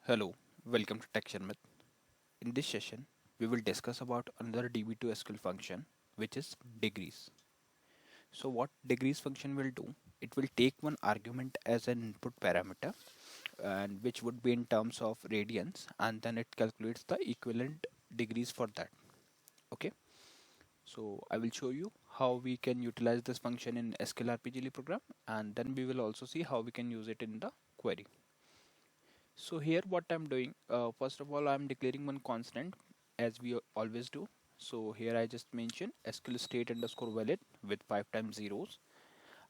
Hello, welcome to Tech Sharmit. In this session, we will discuss about another DB2 SQL function, which is degrees. So what degrees function will do, it will take one argument as an input parameter and which would be in terms of radians, and then it calculates the equivalent degrees for that. Okay, so I will show you how we can utilize this function in SQLRPGLE program, and then we will also see how we can use it in the query. So here what I'm doing, first of all, I'm declaring one constant as we always do. So here I just mention SQL state underscore valid with 5 times zeros,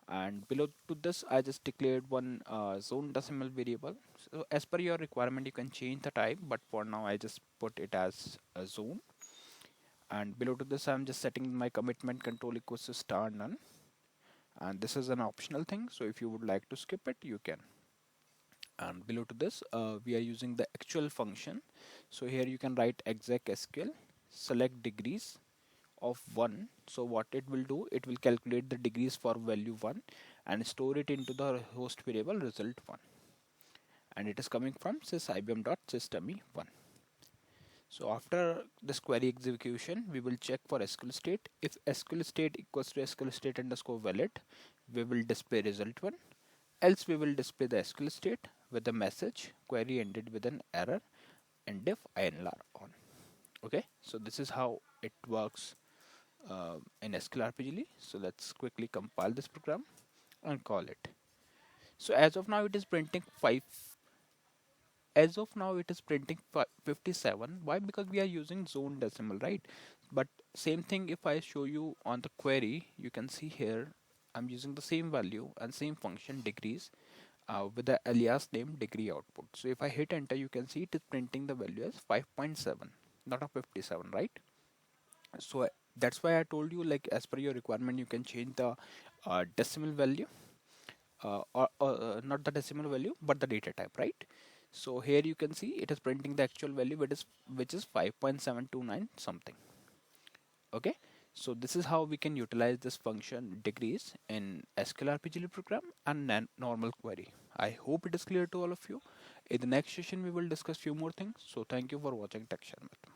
and below to this I just declared one zone decimal variable. So as per your requirement you can change the type, but for now I just put it as a zone. And below to this I'm just setting my commitment control equals to star none, and this is an optional thing, so if you would like to skip it you can. And below to this we are using the actual function, so here you can write exec sql select degrees of 1. So what it will do, it will calculate the degrees for value 1 and store it into the host variable result 1, and it is coming from sys ibm.systeme1. So after this query execution we will check for SQL state. If SQL state equals to SQL state underscore valid, we will display result 1, else we will display the SQL state with the message query ended with an error and if INLR on. Okay, so this is how it works in SQLRPGLE. So let's quickly compile this program and call it. So as of now it is printing 5. As of now it is printing 57. Why? Because we are using zone decimal, right? But same thing if I show you on the query, you can see here I'm using the same value and same function degrees with the alias name degree output. So if I hit enter, you can see it is printing the value as 5.7, not a 57, right? So that's why I told you, like, as per your requirement you can change the decimal value, or not the decimal value but the data type, right? So here you can see it is printing the actual value, which is 5.729 something. Okay, so this is how we can utilize this function degrees in SQLRPGLE program and normal query. I hope it is clear to all of you. In the next session we will discuss few more things. So thank you for watching Tech Sharmat.